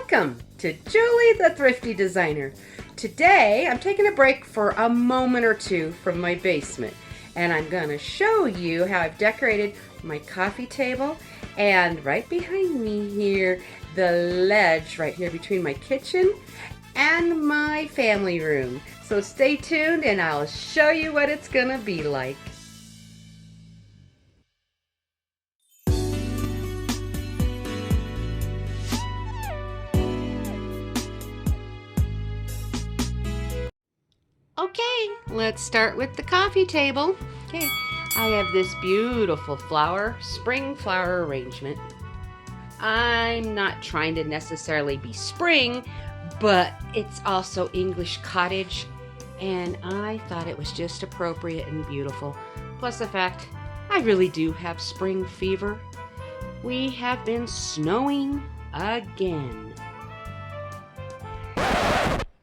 Welcome to Julie the Thrifty Designer. Today I'm taking a break for a moment or two from my basement, and I'm going to show you how I've decorated my coffee table, and right behind me here, the ledge right here between my kitchen and my family room. So stay tuned and I'll show you what it's going to be like. Okay, let's start with the coffee table. Okay, I have this beautiful spring flower arrangement. I'm not trying to necessarily be spring, but it's also English cottage, and I thought it was just appropriate and beautiful. Plus the fact I really do have spring fever. We have been snowing again.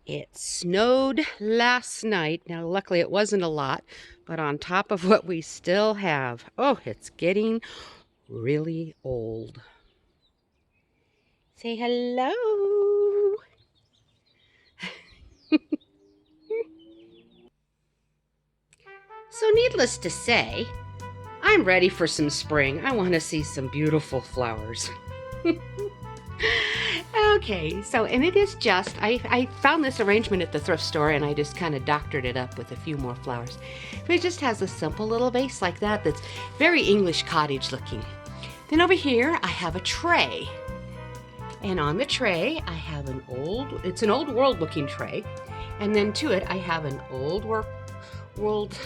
It snowed last night. Now, luckily it wasn't a lot, but on top of what we still have, oh, it's getting really old. Say hello. So needless to say, I'm ready for some spring. I want to see some beautiful flowers. Okay, so, and it is just, I found this arrangement at the thrift store and I just kind of doctored it up with a few more flowers. But it just has a simple little vase like that that's very English cottage looking. Then over here I have a tray. And on the tray I have it's an old world looking tray. And then to it I have an old world,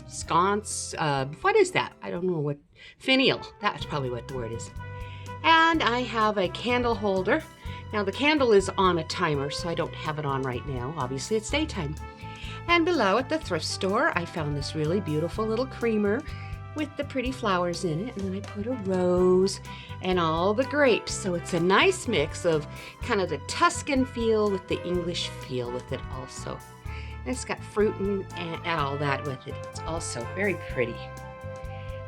sconce, what is that? I don't know what, finial, that's probably what the word is. And I have a candle holder. Now the candle is on a timer, so I don't have it on right now. Obviously it's daytime. And below at the thrift store, I found this really beautiful little creamer with the pretty flowers in it. And then I put a rose and all the grapes. So it's a nice mix of kind of the Tuscan feel with the English feel with it also. And it's got fruit and all that with it. It's also very pretty.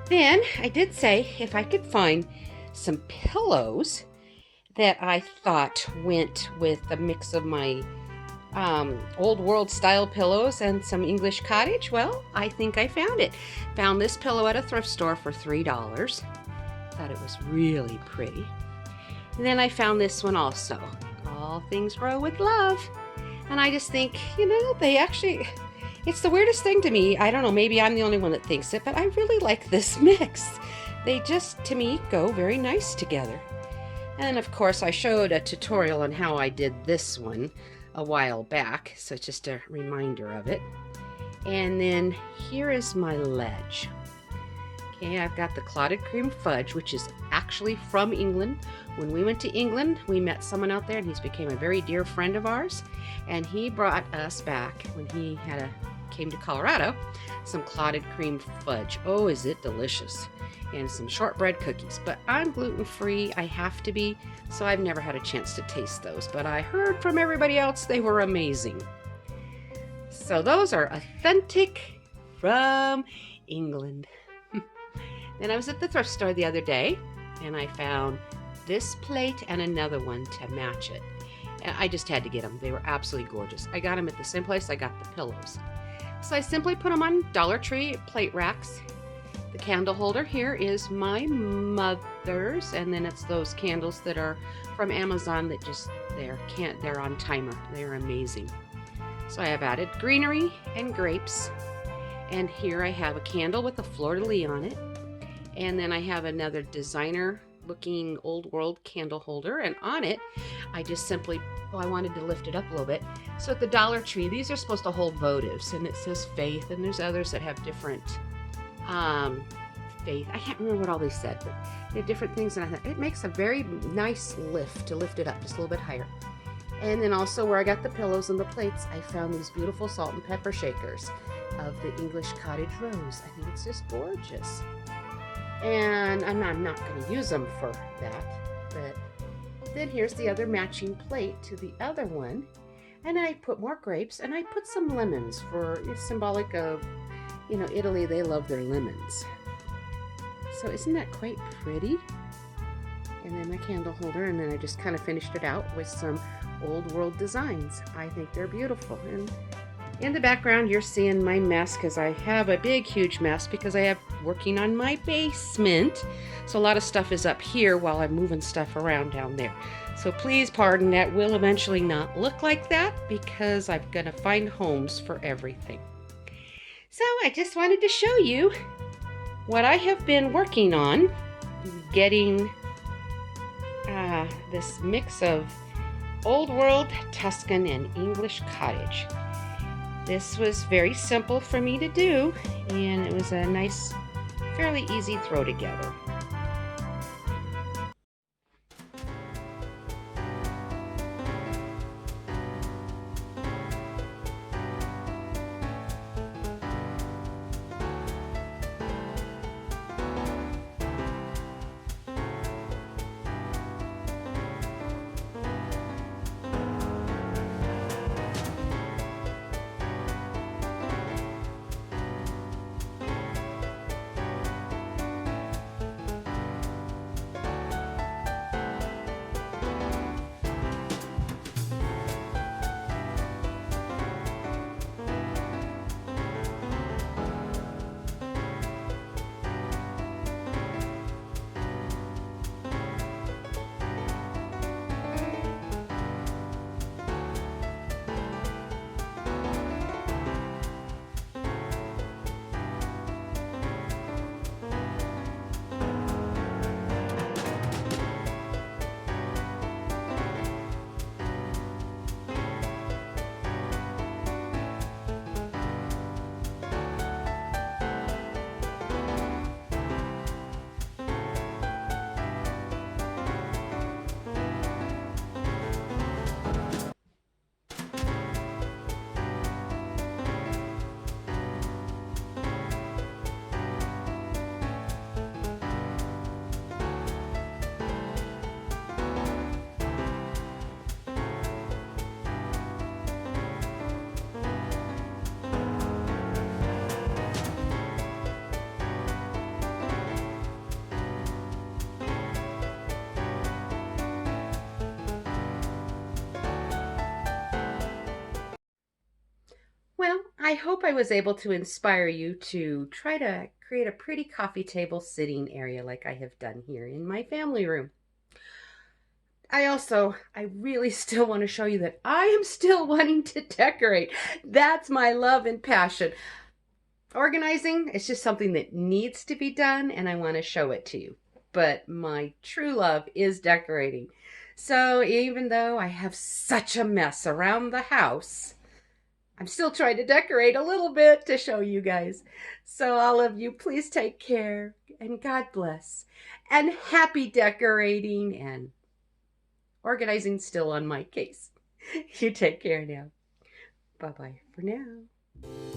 Then I did say if I could find some pillows that I thought went with a mix of my old world style pillows and some English cottage. Well, I think I found it. Found this pillow at a thrift store for $3. Thought it was really pretty. And then I found this one also. All things grow with love. And I just think, it's the weirdest thing to me. I don't know, maybe I'm the only one that thinks it, but I really like this mix. They just, to me, go very nice together. And of course, I showed a tutorial on how I did this one a while back, so it's just a reminder of it. And then here is my ledge. Okay, I've got the clotted cream fudge, which is actually from England. When we went to England, we met someone out there, and he's became a very dear friend of ours. And he brought us back, when he came to Colorado, some clotted cream fudge. Oh, is it delicious. And some shortbread cookies. But I'm gluten-free, I have to be, so I've never had a chance to taste those. But I heard from everybody else they were amazing. So those are authentic from England. Then I was at the thrift store the other day, and I found this plate and another one to match it. And I just had to get them. They were absolutely gorgeous. I got them at the same place I got the pillows. So I simply put them on Dollar Tree plate racks. The candle holder here is my mother's, and then it's those candles that are from Amazon that they're on timer. They're amazing. So I have added greenery and grapes, and here I have a candle with a fleur-de-lis on it, and then I have another designer looking old world candle holder, and on it I just simply, I wanted to lift it up a little bit. So at the Dollar Tree, these are supposed to hold votives, and it says faith, and there's others that have different faith. I can't remember what all they said, but they have different things, and I thought it makes a very nice lift to lift it up just a little bit higher. And then also where I got the pillows and the plates, I found these beautiful salt and pepper shakers of the English cottage rose. I think it's just gorgeous. And I'm not going to use them for that, but then here's the other matching plate to the other one. And I put more grapes, and I put some lemons for, it's symbolic of, Italy, they love their lemons. So isn't that quite pretty? and then my candle holder, and then I just kind of finished it out with some old world designs. I think they're beautiful. And in the background, you're seeing my mess because I have a big, huge mess because I have working on my basement. So a lot of stuff is up here while I'm moving stuff around down there. So please pardon, that will eventually not look like that because I'm going to find homes for everything. So I just wanted to show you what I have been working on, getting this mix of old world, Tuscan, and English cottage. This was very simple for me to do, and it was a nice, fairly easy throw together. Well, I hope I was able to inspire you to try to create a pretty coffee table sitting area like I have done here in my family room. I really still want to show you that I am still wanting to decorate. That's my love and passion. Organizing is just something that needs to be done, and I want to show it to you. But my true love is decorating. So even though I have such a mess around the house, I'm still trying to decorate a little bit to show you guys. So all of you, please take care, and God bless. And happy decorating, and organizing still on my case. You take care now. Bye-bye for now.